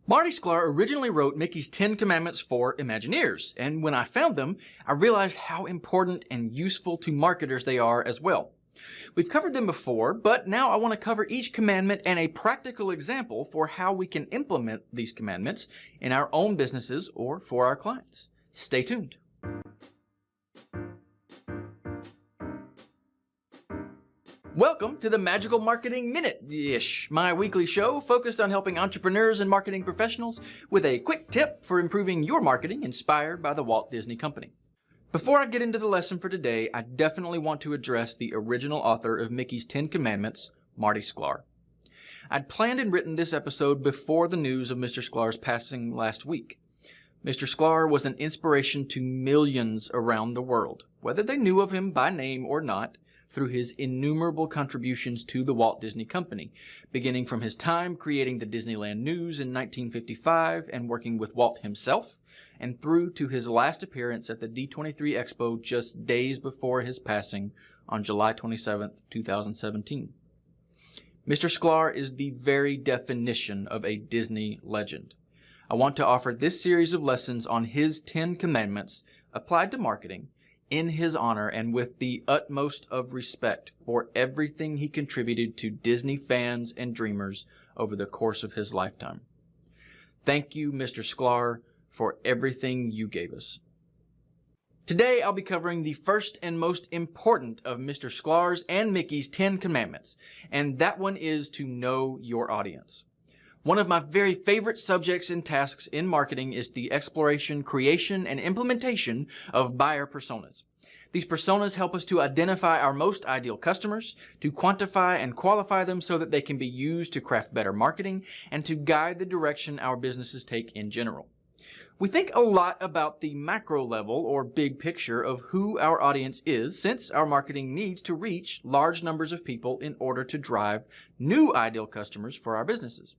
Marty Sklar originally wrote Mickey's 10 Commandments for Imagineers, and when I found them, I realized how important and useful to marketers they are as well. We've covered them before, but now I want to cover each commandment and a practical example for how we can implement these commandments in our own businesses or for our clients. Stay tuned. Welcome to the Magical Marketing Minute-ish, my weekly show focused on helping entrepreneurs and marketing professionals with a quick tip for improving your marketing inspired by the Walt Disney Company. Before I get into the lesson for today, I definitely want to address the original author of Mickey's 10 Commandments, Marty Sklar. I'd planned and written this episode before the news of Mr. Sklar's passing last week. Mr. Sklar was an inspiration to millions around the world, whether they knew of him by name or not, through his innumerable contributions to the Walt Disney Company, beginning from his time creating the Disneyland News in 1955 and working with Walt himself, and through to his last appearance at the D23 Expo just days before his passing on July 27, 2017. Mr. Sklar is the very definition of a Disney legend. I want to offer this series of lessons on his 10 commandments applied to marketing in his honor and with the utmost of respect for everything he contributed to Disney fans and dreamers over the course of his lifetime. Thank you, Mr. Sklar, for everything you gave us. Today, I'll be covering the first and most important of Mr. Sklar's and Mickey's 10 commandments, and that one is to know your audience. One of my very favorite subjects and tasks in marketing is the exploration, creation, and implementation of buyer personas. These personas help us to identify our most ideal customers, to quantify and qualify them so that they can be used to craft better marketing, and to guide the direction our businesses take in general. We think a lot about the macro level or big picture of who our audience is, since our marketing needs to reach large numbers of people in order to drive new ideal customers for our businesses.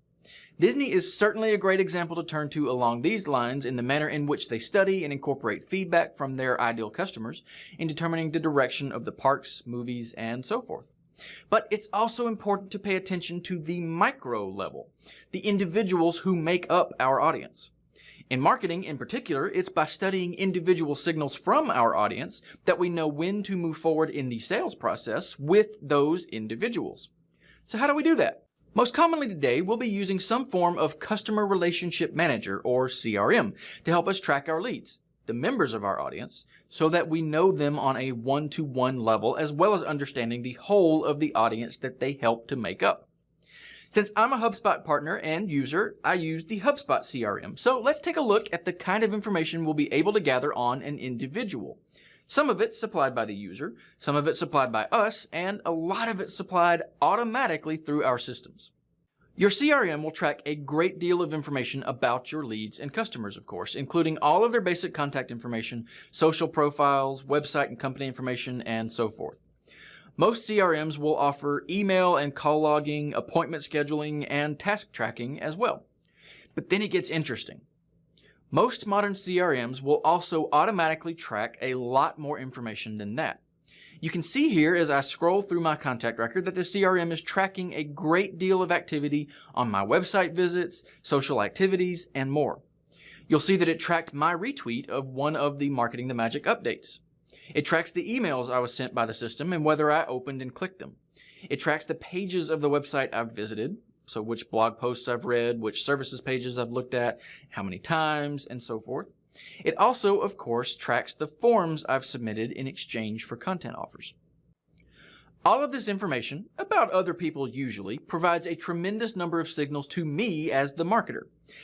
Disney is certainly a great example to turn to along these lines in the manner in which they study and incorporate feedback from their ideal customers in determining the direction of the parks, movies, and so forth. But it's also important to pay attention to the micro level, the individuals who make up our audience. In marketing, in particular, it's by studying individual signals from our audience that we know when to move forward in the sales process with those individuals. So how do we do that? Most commonly today, we'll be using some form of Customer Relationship Manager, or CRM, to help us track our leads, the members of our audience, so that we know them on a one-to-one level, as well as understanding the whole of the audience that they help to make up. Since I'm a HubSpot partner and user, I use the HubSpot CRM. So let's take a look at the kind of information we'll be able to gather on an individual. Some of it supplied by the user, some of it supplied by us, and a lot of it supplied automatically through our systems. Your CRM will track a great deal of information about your leads and customers, of course, including all of their basic contact information, social profiles, website and company information, and so forth. Most CRMs will offer email and call logging, appointment scheduling, and task tracking as well. But then it gets interesting. Most modern CRMs will also automatically track a lot more information than that. You can see here as I scroll through my contact record that the CRM is tracking a great deal of activity on my website visits, social activities, and more. You'll see that it tracked my retweet of one of the Marketing the Magic updates. It tracks the emails I was sent by the system and whether I opened and clicked them. It tracks the pages of the website I've visited, so which blog posts I've read, which services pages I've looked at, how many times, and so forth. It also, of course, tracks the forms I've submitted in exchange for content offers. All of this information, about other people usually, provides a tremendous number of signals to me as the marketer.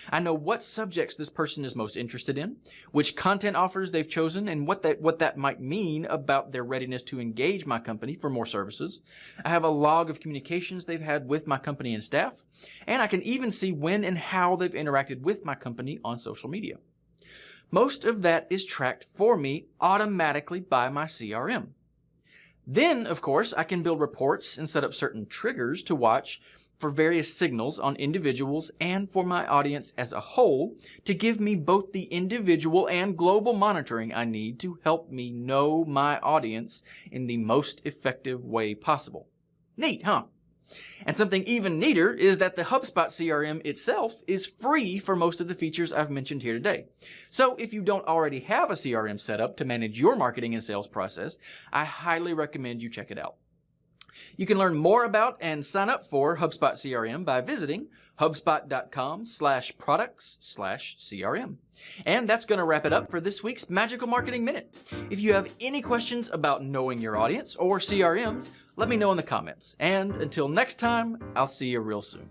I know what subjects this person is most interested in, which content offers they've chosen, and what that might mean about their readiness to engage my company for more services. I have a log of communications they've had with my company and staff, and I can even see when and how they've interacted with my company on social media. Most of that is tracked for me automatically by my CRM. Then, of course, I can build reports and set up certain triggers to watch for various signals on individuals and for my audience as a whole to give me both the individual and global monitoring I need to help me know my audience in the most effective way possible. Neat, huh? And something even neater is that the HubSpot CRM itself is free for most of the features I've mentioned here today. So if you don't already have a CRM set up to manage your marketing and sales process, I highly recommend you check it out. You can learn more about and sign up for HubSpot CRM by visiting hubspot.com/products/CRM. And that's going to wrap it up for this week's Magical Marketing Minute. If you have any questions about knowing your audience or CRMs, let me know in the comments. And until next time, I'll see you real soon.